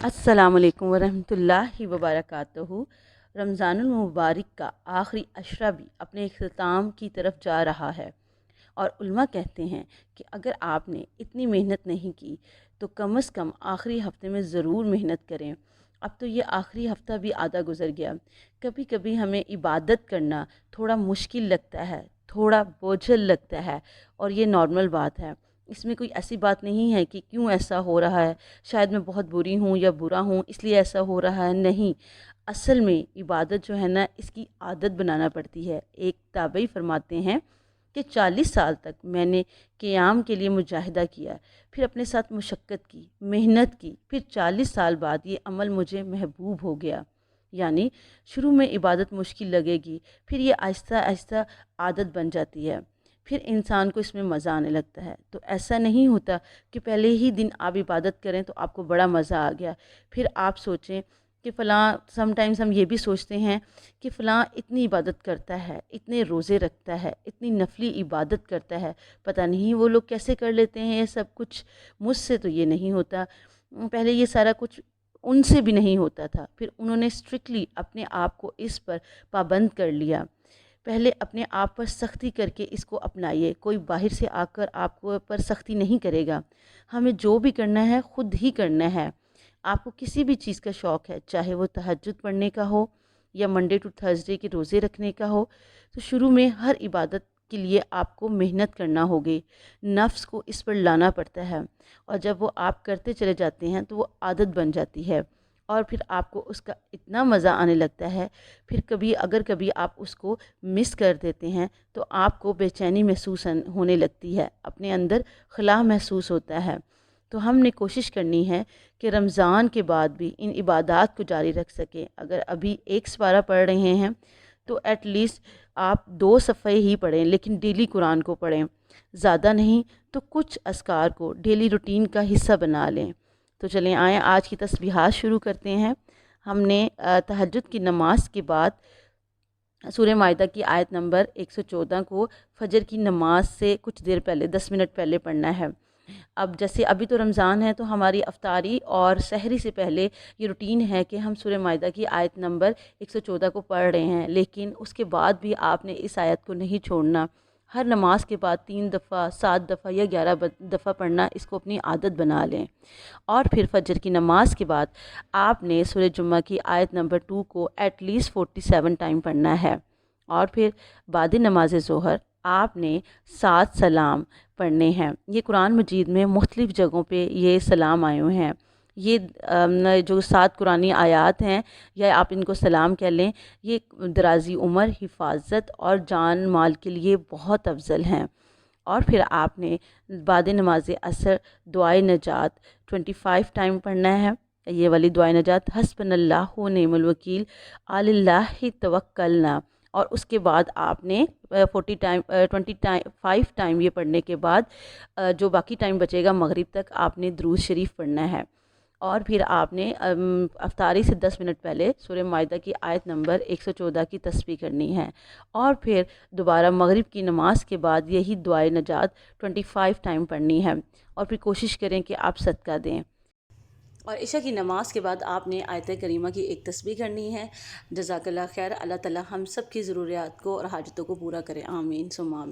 السلام علیکم ورحمۃ اللہ وبرکاتہ۔ رمضان المبارک کا آخری عشرہ بھی اپنے اختتام کی طرف جا رہا ہے، اور علماء کہتے ہیں کہ اگر آپ نے اتنی محنت نہیں کی تو کم از کم آخری ہفتے میں ضرور محنت کریں۔ اب تو یہ آخری ہفتہ بھی آدھا گزر گیا۔ کبھی کبھی ہمیں عبادت کرنا تھوڑا مشکل لگتا ہے، تھوڑا بوجھل لگتا ہے، اور یہ نارمل بات ہے۔ اس میں کوئی ایسی بات نہیں ہے کہ کیوں ایسا ہو رہا ہے، شاید میں بہت بری ہوں یا برا ہوں اس لیے ایسا ہو رہا ہے۔ نہیں، اصل میں عبادت جو ہے نا، اس کی عادت بنانا پڑتی ہے۔ ایک تابعی فرماتے ہیں کہ 40 سال تک میں نے قیام کے لیے مجاہدہ کیا، پھر اپنے ساتھ مشقت کی، محنت کی، پھر 40 سال بعد یہ عمل مجھے محبوب ہو گیا۔ یعنی شروع میں عبادت مشکل لگے گی، پھر یہ آہستہ آہستہ عادت بن جاتی ہے، پھر انسان کو اس میں مزہ آنے لگتا ہے۔ تو ایسا نہیں ہوتا کہ پہلے ہی دن آپ عبادت کریں تو آپ کو بڑا مزہ آ گیا، پھر آپ سوچیں کہ فلاں، سم ٹائمز ہم یہ بھی سوچتے ہیں کہ فلاں اتنی عبادت کرتا ہے، اتنے روزے رکھتا ہے، اتنی نفلی عبادت کرتا ہے، پتہ نہیں وہ لوگ کیسے کر لیتے ہیں یہ سب کچھ، مجھ سے تو یہ نہیں ہوتا۔ پہلے یہ سارا کچھ ان سے بھی نہیں ہوتا تھا، پھر انہوں نے اسٹرکٹلی اپنے آپ کو اس پر پابند کر لیا۔ پہلے اپنے آپ پر سختی کر کے اس کو اپنائیے، کوئی باہر سے آ کر آپ کو پر سختی نہیں کرے گا۔ ہمیں جو بھی کرنا ہے خود ہی کرنا ہے۔ آپ کو کسی بھی چیز کا شوق ہے، چاہے وہ تہجد پڑھنے کا ہو یا منڈے ٹو تھرسڈے کے روزے رکھنے کا ہو، تو شروع میں ہر عبادت کے لیے آپ کو محنت کرنا ہوگی، نفس کو اس پر لانا پڑتا ہے، اور جب وہ آپ کرتے چلے جاتے ہیں تو وہ عادت بن جاتی ہے، اور پھر آپ کو اس کا اتنا مزہ آنے لگتا ہے۔ پھر اگر کبھی آپ اس کو مس کر دیتے ہیں تو آپ کو بے چینی محسوس ہونے لگتی ہے، اپنے اندر خلا محسوس ہوتا ہے۔ تو ہم نے کوشش کرنی ہے کہ رمضان کے بعد بھی ان عبادات کو جاری رکھ سکیں۔ اگر ابھی ایک سپارہ پڑھ رہے ہیں تو ایٹ لیسٹ آپ 2 صفحے ہی پڑھیں، لیکن ڈیلی قرآن کو پڑھیں، زیادہ نہیں تو کچھ اذکار کو ڈیلی روٹین کا حصہ بنا لیں۔ تو چلیں آئیں آج کی تسبیحات شروع کرتے ہیں۔ ہم نے تہجد کی نماز کے بعد سورہ مائدہ کی آیت نمبر 114 کو فجر کی نماز سے کچھ دیر پہلے، 10 منٹ پہلے پڑھنا ہے۔ اب جیسے ابھی تو رمضان ہے تو ہماری افطاری اور سحری سے پہلے یہ روٹین ہے کہ ہم سورہ مائدہ کی آیت نمبر 114 کو پڑھ رہے ہیں، لیکن اس کے بعد بھی آپ نے اس آیت کو نہیں چھوڑنا۔ ہر نماز کے بعد 3 دفعہ، 7 دفعہ یا 11 دفعہ پڑھنا، اس کو اپنی عادت بنا لیں۔ اور پھر فجر کی نماز کے بعد آپ نے سورہ جمعہ کی آیت نمبر 2 کو ایٹ لیسٹ 47 ٹائم پڑھنا ہے۔ اور پھر بعد نماز ظہر آپ نے 7 سلام پڑھنے ہیں۔ یہ قرآن مجید میں مختلف جگہوں پہ یہ سلام آئے ہوئے ہیں۔ یہ جو 7 قرآنی آیات ہیں، یا آپ ان کو سلام کہہ لیں، یہ درازی عمر، حفاظت اور جان مال کے لیے بہت افضل ہیں۔ اور پھر آپ نے بعد نماز عصر دعائے نجات 25 ٹائم پڑھنا ہے۔ یہ والی دعائے نجات، حسبنا اللہ و نعم الوکیل، علی اللہ توکلنا، اور اس کے بعد آپ نے 25 ٹائم یہ پڑھنے کے بعد جو باقی ٹائم بچے گا مغرب تک آپ نے درود شریف پڑھنا ہے۔ اور پھر آپ نے افطاری سے 10 منٹ پہلے سورہ مائدہ کی آیت نمبر 114 کی تسبیح کرنی ہے، اور پھر دوبارہ مغرب کی نماز کے بعد یہی دعائے نجات 25 ٹائم پڑھنی ہے، اور پھر کوشش کریں کہ آپ صدقہ دیں۔ اور عشاء کی نماز کے بعد آپ نے آیت کریمہ کی ایک تسبیح کرنی ہے۔ جزاک اللہ خیر۔ اللہ تعالی ہم سب کی ضروریات کو اور حاجتوں کو پورا کرے، آمین ثم آمین۔